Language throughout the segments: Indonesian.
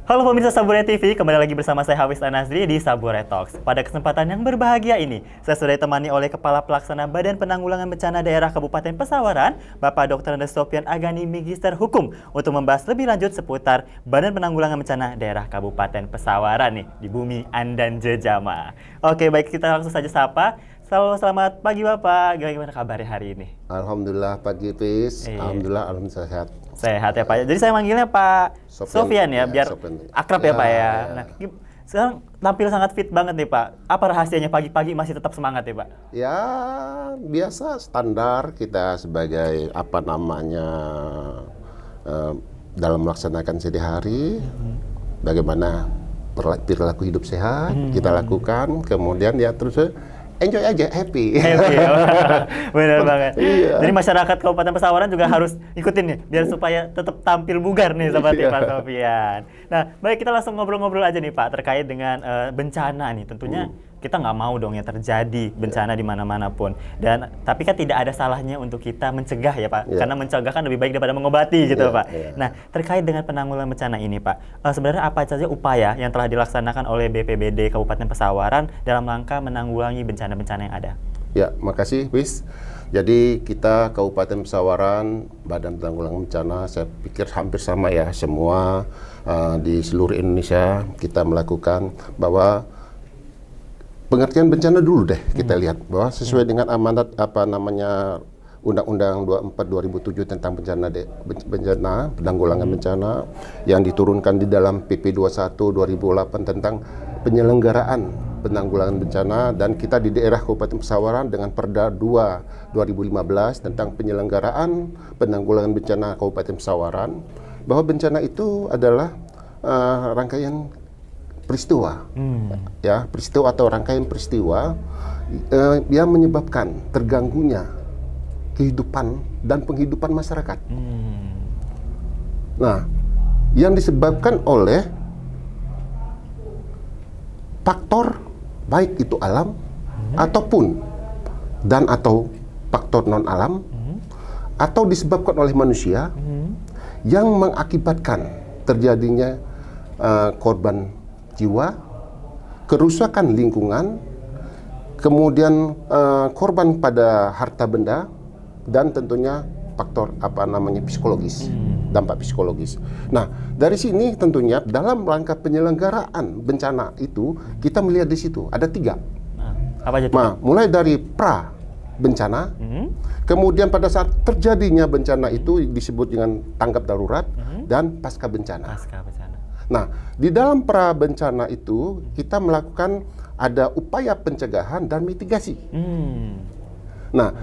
Halo pemirsa Sabure TV, kembali lagi bersama saya Hafiz Anazri di Sabure Talks. Pada kesempatan yang berbahagia ini, saya sudah ditemani oleh Kepala Pelaksana Badan Penanggulangan Bencana Daerah Kabupaten Pesawaran, Bapak Dr. Andes Sofian Agani Magister Hukum, untuk membahas lebih lanjut seputar Badan Penanggulangan Bencana Daerah Kabupaten Pesawaran nih, di bumi Andan Jejama. Oke, baik, kita langsung saja sapa. Selamat pagi Bapak, gimana kabarnya hari ini? Alhamdulillah pagi Fis, alhamdulillah sehat. Sehat ya Pak. Jadi saya manggilnya Pak Sofian ya, biar akrab ya Pak ya. Nah, sekarang tampil sangat fit banget nih Pak. Apa rahasianya pagi-pagi masih tetap semangat ya Pak? Ya biasa standar kita sebagai dalam melaksanakan sehari-hari, bagaimana perilaku hidup sehat kita lakukan, kemudian ya terus enjoy aja, happy. Happy, benar banget. Iya. Jadi masyarakat Kabupaten Pesawaran juga harus ikutin nih, biar supaya tetap tampil bugar nih seperti Pak Sofian. Nah, baik, kita langsung ngobrol-ngobrol aja nih Pak, terkait dengan bencana nih. Tentunya kita nggak mau dong ya terjadi bencana di mana-mana pun. Tapi kan tidak ada salahnya untuk kita mencegah ya Pak, karena mencegah kan lebih baik daripada mengobati gitu Pak. Nah, terkait dengan penanggulangan bencana ini Pak, sebenarnya apa saja upaya yang telah dilaksanakan oleh BPBD Kabupaten Pesawaran dalam rangka menanggulangi bencana-bencana yang ada? Ya, makasih Wis. Jadi kita Kabupaten Pesawaran, Badan Penanggulangan Bencana, saya pikir hampir sama ya semua di seluruh Indonesia kita melakukan bahwa pengertian bencana dulu deh kita lihat bahwa sesuai dengan amanat Undang-Undang 24 2007 tentang bencana penanggulangan bencana yang diturunkan di dalam PP 21 2008 tentang penyelenggaraan penanggulangan bencana, dan kita di daerah Kabupaten Pesawaran dengan Perda 2 2015 tentang penyelenggaraan penanggulangan bencana Kabupaten Pesawaran, bahwa bencana itu adalah rangkaian peristiwa, ya peristiwa atau rangkaian peristiwa yang menyebabkan terganggunya kehidupan dan penghidupan masyarakat. Nah, yang disebabkan oleh faktor baik itu alam ataupun atau faktor non alam atau disebabkan oleh manusia yang mengakibatkan terjadinya korban jiwa, kerusakan lingkungan, kemudian korban pada harta benda, dan tentunya faktor psikologis, dampak psikologis. Nah, dari sini tentunya dalam rangka penyelenggaraan bencana itu kita melihat di situ ada 3. Apa aja? Nah, mulai dari pra bencana, kemudian pada saat terjadinya bencana itu disebut dengan tanggap darurat, dan pasca bencana. Pasca bencana. Nah, di dalam pra bencana itu kita melakukan ada upaya pencegahan dan mitigasi. Nah,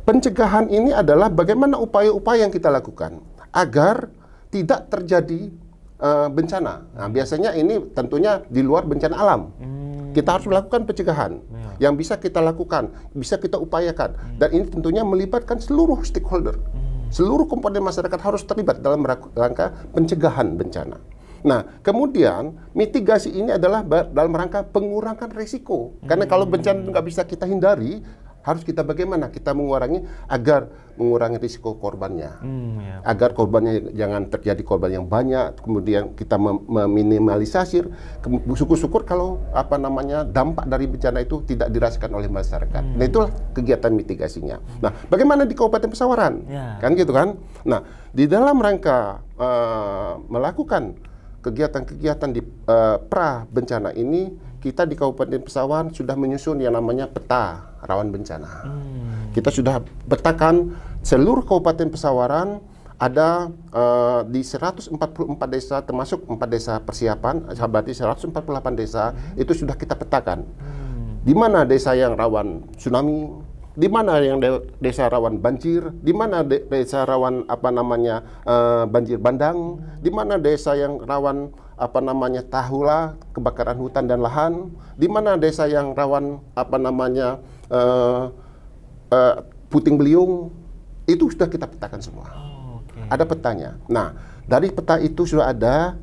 pencegahan ini adalah bagaimana upaya-upaya yang kita lakukan agar tidak terjadi bencana. Nah, biasanya ini tentunya di luar bencana alam. Kita harus melakukan pencegahan yang bisa kita lakukan, bisa kita upayakan, dan ini tentunya melibatkan seluruh stakeholder. Seluruh komponen masyarakat harus terlibat dalam rangka pencegahan bencana. Nah, kemudian mitigasi ini adalah dalam rangka pengurangan risiko. Karena kalau bencana nggak bisa kita hindari, harus kita bagaimana? Kita mengurangi risiko korbannya. Agar korbannya jangan terjadi korban yang banyak, kemudian kita meminimalisasi. Syukur-syukur kalau dampak dari bencana itu tidak dirasakan oleh masyarakat. Nah, itulah kegiatan mitigasinya. Nah, bagaimana di Kabupaten Pesawaran? Kan gitu kan? Nah, di dalam rangka melakukan kegiatan-kegiatan di pra bencana ini, kita di Kabupaten Pesawaran sudah menyusun yang namanya peta rawan bencana. Kita sudah petakan seluruh Kabupaten Pesawaran ada di 144 desa, termasuk 4 desa persiapan, berarti 148 desa itu sudah kita petakan. Di mana desa yang rawan tsunami, di mana yang desa rawan banjir, di mana desa rawan banjir bandang, di mana desa yang rawan tahula, kebakaran hutan dan lahan, di mana desa yang rawan puting beliung, itu sudah kita petakan semua. Ada petanya. Nah, dari peta itu sudah ada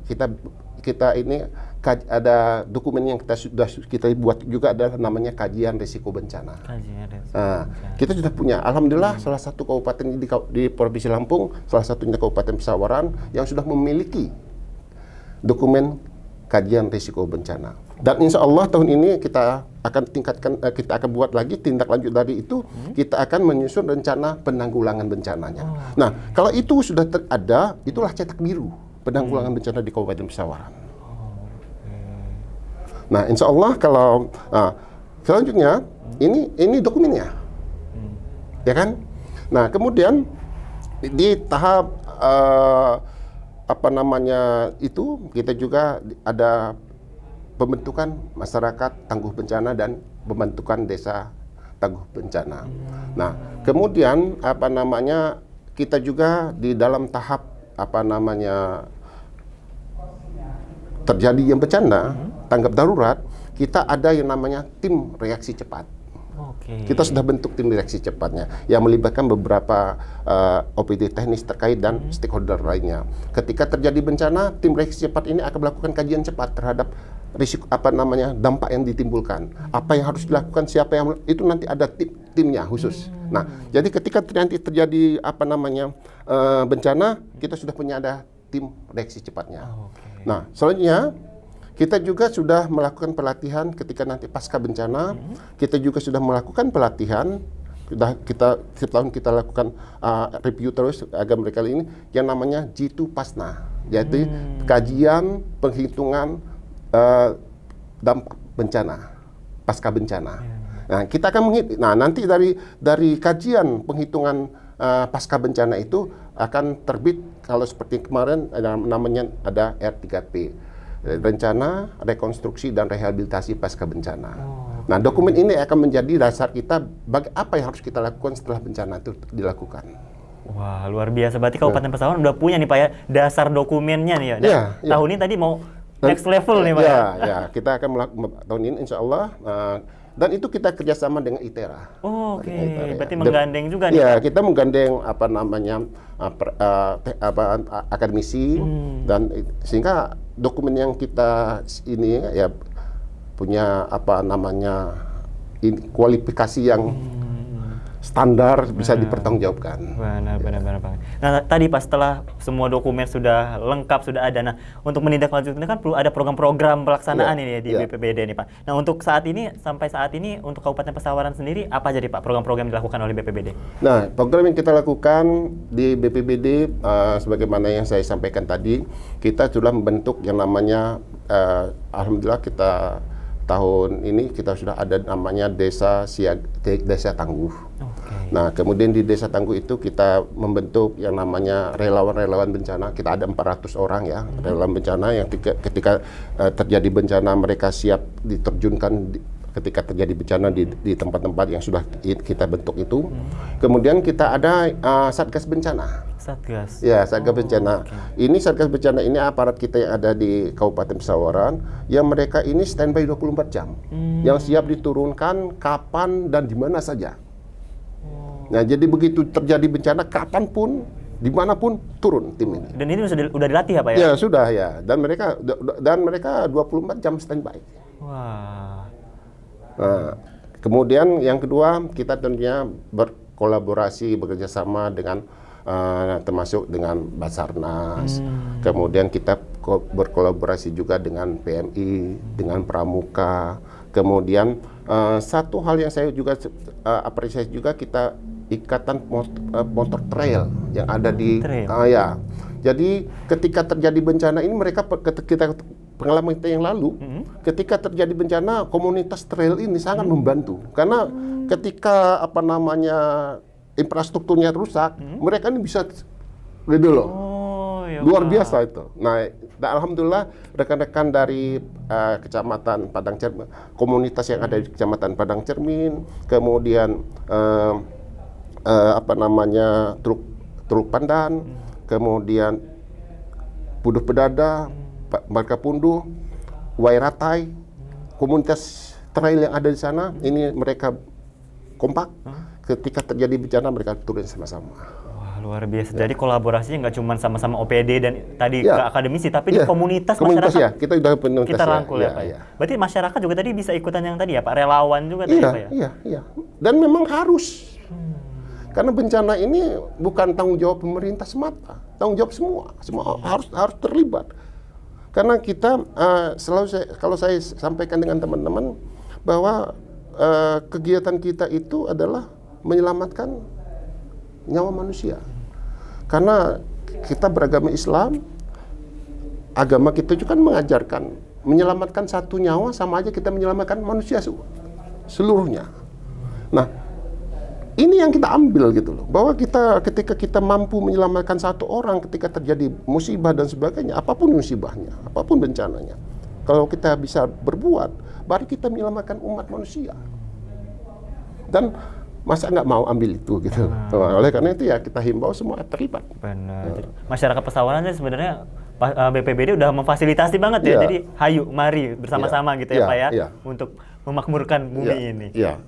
kita ini ada dokumen yang kita buat juga, adalah namanya kajian risiko bencana. Kita sudah punya, alhamdulillah, salah satu kabupaten di Provinsi Lampung, salah satunya Kabupaten Pesawaran yang sudah memiliki dokumen kajian risiko bencana. Dan insya Allah tahun ini kita akan tingkatkan, kita akan buat lagi tindak lanjut dari itu, kita akan menyusun rencana penanggulangan bencananya. Nah, kalau itu sudah ada, itulah cetak biru penanggulangan bencana di Kabupaten Pesawaran. Nah, insya Allah kalau selanjutnya ini dokumennya, ya kan? Nah, kemudian di tahap itu kita juga ada pembentukan masyarakat tangguh bencana dan pembentukan desa tangguh bencana. Nah, kemudian kita juga di dalam tahap terjadi yang bencana, tanggap darurat, kita ada yang namanya tim reaksi cepat. Kita sudah bentuk tim reaksi cepatnya yang melibatkan beberapa OPD teknis terkait dan stakeholder lainnya. Ketika terjadi bencana, tim reaksi cepat ini akan melakukan kajian cepat terhadap risiko dampak yang ditimbulkan. Apa yang harus dilakukan, siapa yang itu nanti ada timnya khusus. Nah, jadi ketika nanti terjadi bencana, kita sudah punya ada tim reaksi cepatnya. Nah, selanjutnya kita juga sudah melakukan pelatihan ketika nanti pasca bencana. Kita juga sudah melakukan pelatihan. Kita setiap tahun kita lakukan review terus agar mereka ini yang namanya G2 Pasna, yaitu kajian penghitungan dampak bencana pasca bencana. Nah, kita akan nanti dari kajian penghitungan pasca bencana itu akan terbit kalau seperti kemarin namanya ada R3P. Rencana, rekonstruksi, dan rehabilitasi pasca bencana. Nah, dokumen ini akan menjadi dasar kita bagi apa yang harus kita lakukan setelah bencana itu dilakukan. Wah, luar biasa. Berarti Kabupaten Pesawaran udah punya nih Pak ya, dasar dokumennya nih ya. Dan tahun ini tadi mau next level nih Pak ya. Ya, kita akan melakukan tahun ini insya Allah. Dan itu kita kerjasama dengan ITERA. Oke. Berarti menggandeng juga nih. Ya, kita menggandeng akademisi dan sehingga dokumen yang kita ini ya punya kualifikasi yang standar bisa dipertanggungjawabkan. Benar. Nah, tadi Pak setelah semua dokumen sudah lengkap, sudah ada. Nah, untuk menindaklanjuti kan perlu ada program-program pelaksanaan ini ya di BPBD nih Pak. Nah, untuk sampai saat ini untuk Kabupaten Pesawaran sendiri apa jadi Pak program-program yang dilakukan oleh BPBD? Nah, program yang kita lakukan di BPBD sebagaimana yang saya sampaikan tadi, kita sudah membentuk yang namanya alhamdulillah kita tahun ini kita sudah ada namanya desa tangguh. Nah, kemudian di desa tangguh itu kita membentuk yang namanya relawan-relawan bencana. Kita ada 400 orang ya, relawan bencana yang ketika terjadi bencana mereka siap diterjunkan ketika terjadi bencana di tempat-tempat yang sudah kita bentuk itu. Kemudian kita ada Satgas Bencana. Satgas. Ya, Satgas Bencana. Ini Satgas Bencana ini aparat kita yang ada di Kabupaten Pesawaran yang mereka ini standby 24 jam. Yang siap diturunkan kapan dan di mana saja. Nah, jadi begitu terjadi bencana kapanpun, dimanapun turun tim ini. Dan ini sudah dilatih ya Pak ya? Ya, sudah ya. Dan mereka 24 jam standby. Wah. Nah, kemudian yang kedua kita tentunya berkolaborasi bekerjasama dengan termasuk dengan Basarnas. Kemudian kita berkolaborasi juga dengan PMI, dengan Pramuka. Kemudian satu hal yang saya juga apresiasi juga kita ikatan motor trail yang ada di ya. Jadi ketika terjadi bencana ini mereka kita pengalaman kita yang lalu ketika terjadi bencana komunitas trail ini sangat membantu karena ketika infrastrukturnya rusak mereka ini bisa gitu loh. Luar biasa itu. Nah, alhamdulillah rekan-rekan dari Kecamatan Padang Cermin, komunitas yang ada di Kecamatan Padang Cermin, kemudian Truk Pandan, kemudian Puduh Pedada, Markapunduh, Wairatai, komunitas trail yang ada di sana, ini mereka kompak. Ketika terjadi bencana mereka turun sama-sama. Wah, luar biasa. Jadi kolaborasinya nggak cuma sama-sama OPD dan tadi ke akademisi, tapi di komunitas masyarakat. Ya, kita udah kita rangkul ya Pak. Berarti masyarakat juga tadi bisa ikutan yang tadi ya Pak, relawan juga tadi Pak ya? Iya. Dan memang harus. Karena bencana ini bukan tanggung jawab pemerintah semata, tanggung jawab semua harus terlibat. Karena kita kalau saya sampaikan dengan teman-teman bahwa kegiatan kita itu adalah menyelamatkan nyawa manusia. Karena kita beragama Islam, agama kita juga kan mengajarkan menyelamatkan satu nyawa sama aja kita menyelamatkan manusia seluruhnya. Nah, ini yang kita ambil gitu loh, bahwa ketika kita mampu menyelamatkan satu orang ketika terjadi musibah dan sebagainya, apapun musibahnya, apapun bencananya, kalau kita bisa berbuat, baru kita menyelamatkan umat manusia. Dan masa nggak mau ambil itu gitu. Oleh karena itu ya kita himbau semua terlibat. Benar. Jadi, masyarakat Pesawaran sih sebenarnya BPBD udah memfasilitasi banget ya. Jadi hayu, mari bersama-sama gitu ya Pak ya, untuk memakmurkan bumi ini.